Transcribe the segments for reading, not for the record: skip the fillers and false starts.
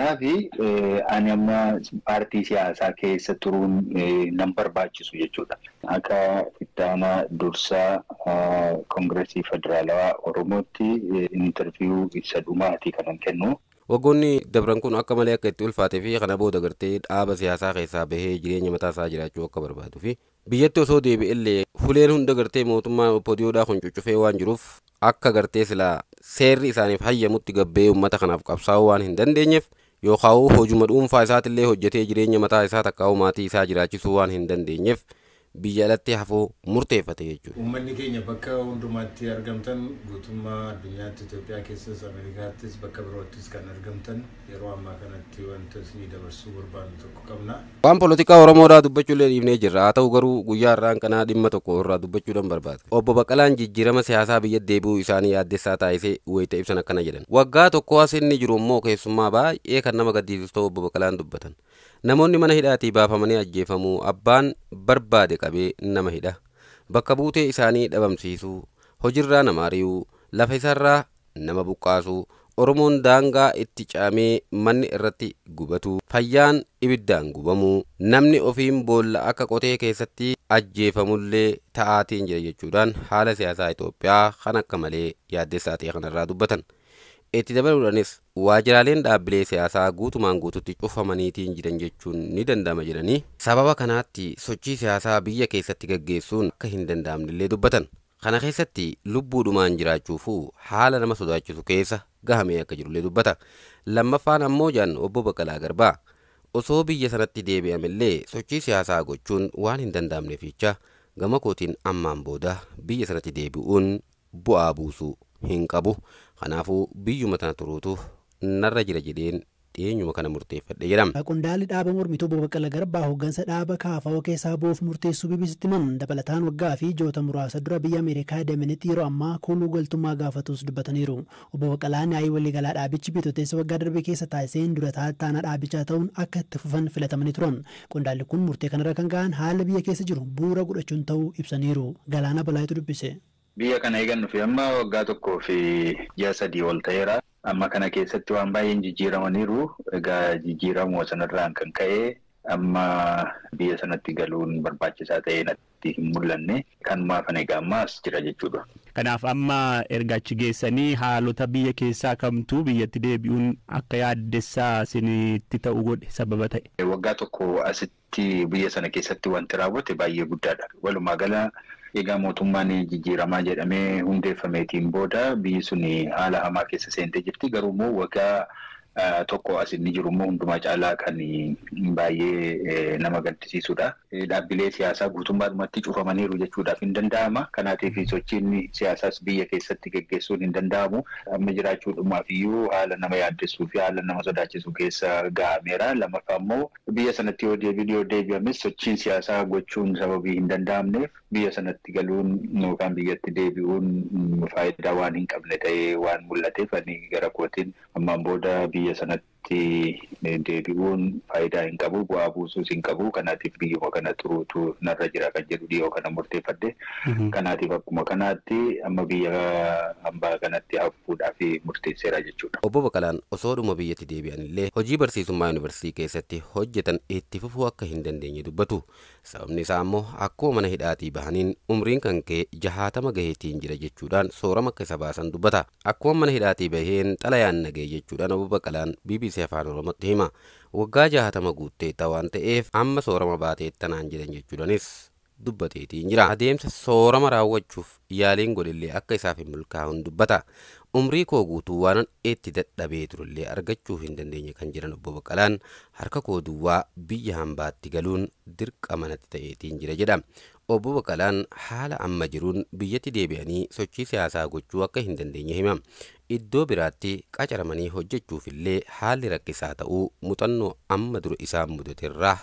Naafi ani amma paartii siyaasaa keessa turuun nan barbaachisu jechuudha. Akka ittaanaa dursaa Koongireesii Federaalawaa Oromootti intarviiyuu isa dhumaati kanan kennu. Waggoonni dabran kun akka malee akka itti ulfaatee fi kana booda gartee dhaaba siyaasaa keessaa bahee jireenya mataa isaa jiraachuu akka barbaaduu fi biyyatti osoo deebi'ellee fuleen hunda gartee mootummaa poodiyoodhaa kun cuccufee waan jiruuf akka gartee silaa seerri isaaniif hayyamutti gabbee uummata kanaaf qabsaa'uu waan hin dandeenyeef yookaan hojuma dhuunfaa isaatillee hojjetee jireenya mataa isaa takkaa'uu maatii isaa jiraachisuu waan hin dandeenyeef biyya alatti hafuu murteeffate jechuudha. Uummanni keenya bakka hundumaatti argamtan guutummaa addunyaatti Itoophiyaa keessas Ameerikaattis bakka biroottis kan argamtan yeroo ammaa kanatti wanta isinii dabarsuu barbaadu tokko qabna. Waan poolitikaa Oromoodhaa dubbachuullee dhiibnee jirra. Haa ta'u garuu guyyaa irraan kanaa dhimma tokko irraa dubbachuudhaan barbaada. Obbo Baqqalaan jijjiirama siyaasaa biyya deebi'uu isaanii yaaddessaa taasisee wayita ibsan akkana jedhan. Waggaa tokko as inni jiru immoo keessummaa baay'ee kan nama gaddisiisu ta'uu Obbo Baqqalaan dubbatan. Namoonni mana hidhaatii baafamanii ajjeefamuu abbaan barbaade qabee nama hidha bakka buutee isaanii dhabamsiisuu hojiirraa nama ari'uu lafa isaarraa nama buqqaasuu Oromoon daangaa itti caamee manni irratti gubatu fayyaan ibiddaan gubamuu namni ofiin boolla akka qotee keessatti ajjeefamullee ta'aatiin jira jechuudhaan haala siyaasaa Itoophiyaa kan akka malee yaaddessaa ta'e kanarraa dubbatan. Itti dabaluudhaanis waajjiraaleen dhaabbilee siyaasaa guutumaan guututti cufamaniitiin jiran jechuun ni danda'ama jedhanii sababa kanaatti sochii siyaasaa biyya keessatti gaggeessuun akka hin danda'amnellee dubbatan. Kana keessatti lubbuudhumaan jiraachuufuu haala nama sodaachisu keessa gahamee akka jirullee dubbata. Lammaffaan ammoo jaan Obbo Baqqalaa Garbaa osoo biyya sanatti deebi'amellee sochii siyaasaa gochuun waan hin danda'amneef jecha gama kootiin ammaan booda biyya sanatti deebi'uun bu'aa buusuu hin qabu. Kanaafuu biyyuma tana turuutuuf narra jira jedheen dhiyeenyuma kana murteeffadhe jedhama. Qondaalli dhaaba mormituu Obbo Baqqalaa Garbaa hooggansa dhaaba kaafa'oo keessaa bu'uuf murteessuu BBCtti himan dabalataan waggaa fi ji'oota muraasa dura biyya Ameerikaa deemanitti yeroo ammaa kuuluu galtummaa gaafatus dubbataniiru. Obbo Baqqalaan yaa'ii waliigalaa dhaabichi bitootessa waggaa darbe keessa taasiseen dura taa'aa dhaabichaa ta'uun akka itti fufan filatamanii turan. Qondaalli kun murtee kanarra kan ga'an haala biyya keessa jiru bu'uura godhachuun ta'uu ibsaniiru. Galaana Balaayitu dubbise. Biyya kana eegannu fi amma waggaa tokkoo fi ji'a 3 ol ta'eera. Amma kana keessatti waan baay'een jijjiiramaniiru. Egaa jijjiiramoo sanarraan kan ka'e amma biyya sanatti galuun barbaachisaa ta'ee natti hin mul'anne. Kanumaaf egaa ammaas jira jechuudha. Kanaaf amma erga achi geessanii haalota biyya keessaa kamtu biyyatti deebi'uun akka yaaddessaa isinitti ta'u godhe sababa ta'e. Waggaa tokko asitti biyya sana keessatti wanti raawwate baay'ee guddaadha. Walumaa gala egaa mootummaan jijjiiramaa jedhamee hundeeffameetiin booda biyyi sun haala hamaa keessa seentee jirti. Garuu immoo waggaa tokko as inni jiru immoo hundumaa caalaa kan baay'ee nama gaddisiisudha. Dhaabbilee siyaasaa guutummaadhumatti cufamaniiru jechuudhaaf hin danda'ama. Kanaatiif sochiin siyaasaas biyya keessatti gaggeessuun hin danda'amu. Amma jiraachuudhumaaf iyyuu haala nama yaaddessuu fi haala nama sodaachisu keessa gahameera. Lammaffaa immoo biyya sanatti yoo deebi'ames sochiin siyaasaa gochuun sababii hin danda'amneef biyya sanatti galuun yookaan biyyatti deebi'uun faayidaa waan hin qabne ta'ee waan mul'ateef ani gara kootiin ammaan booda biyya sanatti deebi'uun faayidaa hin qabu, bu'aa buusuus hin qabu. Kanaatiif biyyuma kana turuutu narra jira kan jedhu dhiyoo kana murteeffadhe. Kanaatiif akkuma kanaatti amma biyya hambaa kanatti hafuudhaaf murteesseera jechuudha. Obbo Baqqalaan osoodhuma biyyatti deebi'anillee hojii barsiisummaa yuunivarsiitii keessatti hojjetan itti fufuu akka hin dandeenye dubbatu. Sababni isaa immoo akkuma mana hidhaatii bahaniin umriin kan ka'e 60 gaheetiin jira jechuudhaan soorama akka isa baasan dubbata. Akkuma mana hidhaatii baheen xalayaan nagee jechuudhaan Obbo Baqqalaan BBC Afaan Oromootti hima. Waggaa 60 guutteetta waan ta'eef amma soorama baateettanaan jedhan jechuudhaanis dubbateetiin jira. Adeemsa soorama raawwachuuf yaaliin godhillee akka isaaf hin milkaa'uun dubbata. Umrii koo guutuu waan itti dadhabee turellee argachuu hin dandeenye kan jiran Obbo Baqqalaan harka koo duwwaa biyya hambaatti galuun dirqama natti ta'eetiin jira jedha. Obbo Baqqalaan haala amma jiruun biyyatti deebi'anii sochii siyaasaa gochuu akka hin dandeenye hima. Iddoo biraatti qacaramanii hojjechuufillee haalli rakkisaa ta'uu muuxannoo amma dura isaan mudateerraa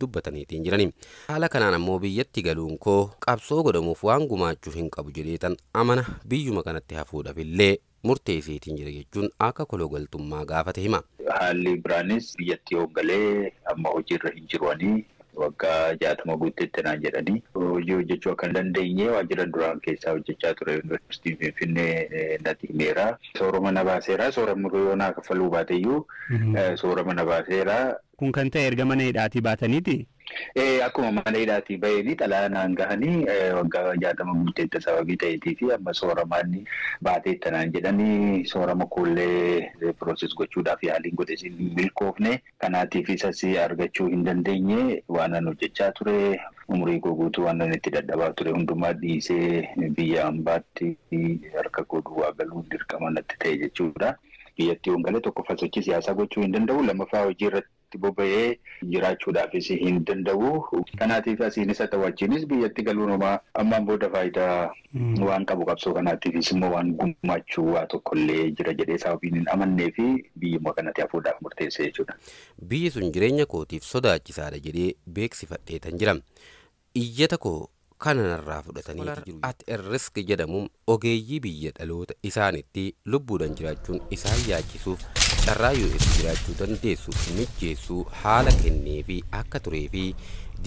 dubbataniitiin jirani. Haala kanaan ammoo biyyatti galuun koo qabsoo godhamuuf waan gumaachuu hin qabu jedheetan amana biyyuma kanatti hafuudhaafillee murteessiitiin jira jechuun akka kologaltummaa gaafate hima. Haalli biraanis biyyatti hooggalee amma hojiirra hin jiruanii waggaa 60 guuteetti naan jedhanii hojii hojjechuu akka hin dandeenye waajjira duraan keessaa hojjechaa ture yuunivarsiitii Finfinnee natti himeera. Soorama na baaseera. Sooramni yoo naa kaffaluu baateyyuu soorama na baaseera. Kun kan ta'e erga mana hidhaatii baataniiti? Akkuma mana hidhaatii bahanii xalaa naan gahanii waggaa 60 guuteetti sababii ta'eetii fi amma sooramaan baateetta naan jedhanii soorama koollee pirooses gochuudhaaf yaaliin godhe isin milkoofne kanaatiif isas argachuu hin dandeenye waan hojjechaa ture. Umurii koo guutuu waan itti dadhabaa ture hundumaa dhiisee biyya ambaatti harka koo duwwaa galuun dirqama natti ta'e jechuudha. Biyyattii hongalee tokkoffaa sochii siyaasaa gochuu hin danda'u. Lammaffaa hojii irratti boba'ee jiraachuudhaafis hin danda'u. Kanaatiif asiinis haa ta'u achiinis biyyatti galuun homaa ammaan booda faayidaa waan qabu qabsoo kanaatiifis immoo waan gumaachuu waa tokkollee jira jedhee sababiin hin amannee fi biyyuma kanatti hafuudhaaf murteesse jechuudha. Biyyi sun jireenya kootiif sodaachisaadha jedhee beeksifadheetan jira. Iyyata koo kanarraa fudhatanii jiru. At risk jedhamuun ogeeyyii biyya dhaloota isaanitti lubbuudhaan jiraachuun isaan yaachisuuf carraa US jiraachuu dandeessu mijeessuu haala kennee fi akka turee fi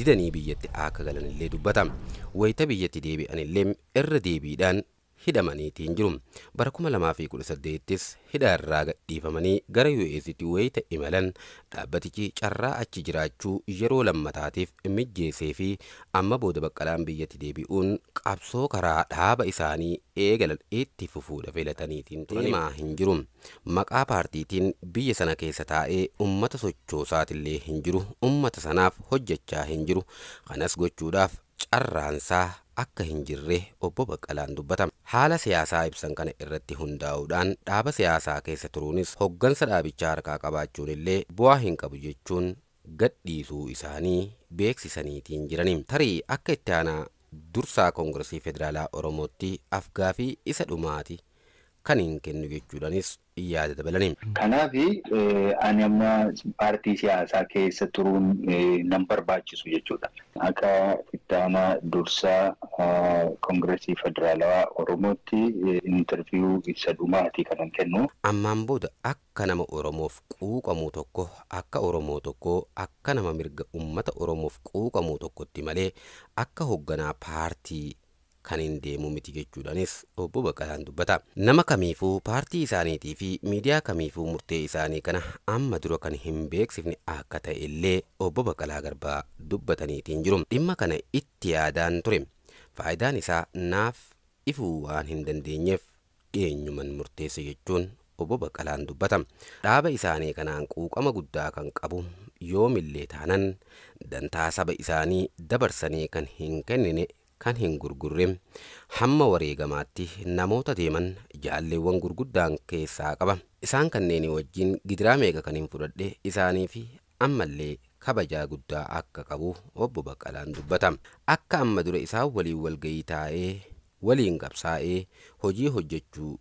didanii biyyatti akka galan illee dubbata. Wayita biyyatti deebi'an illee irra deebiidhaan hidhamaniitiin jiru. Bara 2018 hidha irraa gadhiifamanii gara US'tti wayita imalan dhaabbatichi carraa achi jiraachuu yeroo lammataatiif mijeessee fi amma booda Baqqalaan biyyatti deebi'uun qabsoo karaa dhaaba isaanii eegalan itti fufuudha filataniitiin deemaa hin jiru. Maqaa paartiitiin biyya sana keessa taa'ee ummata sochoosaatillee hin jiru. Ummata sanaaf hojjechaa hin jiru. Kanas gochuudhaaf carraansaa akka hin jirre obbo Baqqalaan dubbata. Haala siyaasaa ibsan kana irratti hundaa'uudhaan dhaaba siyaasaa keessa turuunis hoggansa dhaabichaa harkaa qabaachuun illee bu'aa hin qabu jechuun gadhiisuu isaanii beeksisaniitiin jiranii. Tarii akka itti aanaa dursaa Koongiresii Federaalaa Oromootti afgaafii isa dhumaati kan hin kennu jechuudhaanis yaada dabalanii. Kanaaf ani amma paartii siyaasaa keessa turuun nan barbaachisu jechuudha. Akka itti aanaa dursaa Koongiresii Federaalaa Oromootti intarviyuu isa dhumaati kan kennu. Ammaan booda akka nama Oromoof quuqamu tokko akka Oromoo tokko akka nama mirga uummata Oromoof quuqamu tokkotti malee akka hogganaa paartii kan hin deemu miti jechuudhaanis obbo Baqqalaan dubbata. Nama kamiifuu paartii isaaniitii fi miidiyaa kamiifuu murtee isaanii kana amma dura kan hin beeksifne akka ta'e illee obbo Baqqalaa Garbaa dubbataniitiin jiru. Dhimma kana itti yaadaan ture. Faayidaan isaa naaf ifuu waan hin dandeenyeef dhiyeenyuman murteesse jechuun obbo Baqqalaan dubbata. Dhaaba isaanii kanaan quuqama guddaa kan qabu yoomillee taanan dantaa saba isaanii dabarsanii kan hin kennine kan hin gurgurre hamma wareegamaatti namoota deeman jaalleewwan gurguddaan keessaa qaba. Isaan kanneen wajjin gidiraa meeqa kan hin fudhadhe isaanii fi ammallee kabajaa guddaa akka qabu obbo Baqqalaan dubbata. Akka amma dura isaan waliin walgayii taa'ee waliin qabsaa'ee hojii hojjechuu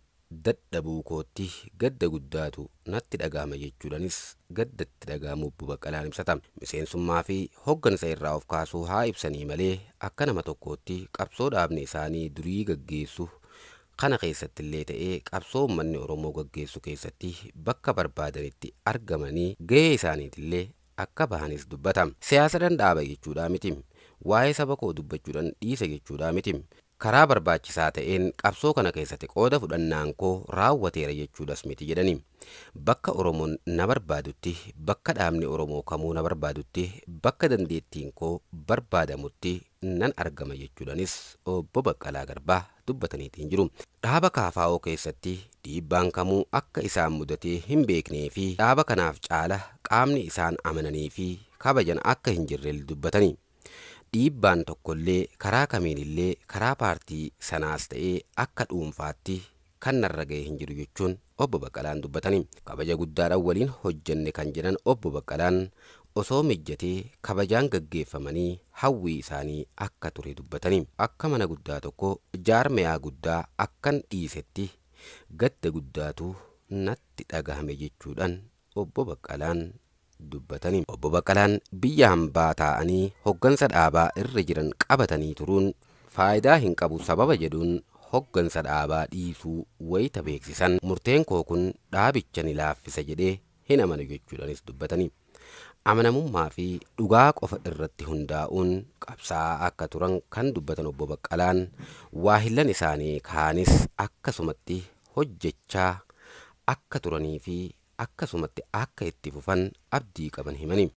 dadhabuu kootti gadda guddaatu natti dhagahama jechuudhaanis gaddatti dhagahamu obbo Baqqalaan ibsata. Miseensummaa fi hoggansa irraa of kaasuu haa ibsanii malee akka nama tokkootti qabsoo dhaabni isaanii durii gaggeessu kana keessatti illee ta'ee qabsoo uummanni Oromoo gaggeessu keessatti bakka barbaadanitti argamanii gahee isaaniitillee akka bahanis dubbata. Siyaasa dhaaba jechuudha miti. Waa'ee saba koo dubbachuudhaan dhiisa jechuudha miti. Karaa barbaachisaa ta'een qabsoo kana keessatti qooda fudhannaan koo raawwateera jechuudhas miti jedhani. Bakka Oromoon na barbaadutti, bakka dhaabni Oromoo kamuu na barbaadutti, bakka dandeettiin koo barbaadamutti nan argama jechuudhaanis obbo Baqqalaa Garbaa dubbataniitiin jiru. Dhaaba KFO keessatti dhiibbaan kamuu akka isaan mudatee hin beeknee fi dhaaba kanaaf caala qaamni isaan amananii fi kabajan akka hin jirre dubbatani. Dhiibbaan tokkollee karaa kamiinillee karaa paartii sanaas ta'ee akka dhuunfaatti kan narra ga'e hin jiru jechuun obbo Baqqalaan dubbatanii. Kabaja guddaadhaan waliin hojjenne kan jedhan obbo Baqqalaan osoo mijjatee kabajaan gaggeeffamanii hawwii isaanii akka ture dubbatanii. Akka mana guddaa tokko jaarmayaa guddaa akkan dhiisetti gadda guddaatu natti dhagahame jechuudhaan obbo Baqqalaan dubbatanii. Obbo Baqqalaan biyya hambaa taa'anii hoggansa dhaabaa irra jiran qabatanii turuun faayidaa hin qabu sababa jedhuun hoggansa dhaabaa dhiisuu wayita beeksisan murteen koo kun dhaabicha ni laaffisa jedhee hin amanu jechuudhaanis dubbatanii. Amanamummaa fi dhugaa qofa irratti hundaa'uun qabsaa'aa akka turan kan dubbatan obbo Baqqalaan waahillan isaanii kaanis akkasumatti hojjechaa akka turanii fi akkasumatti akka itti fufan abdii qaban himanii.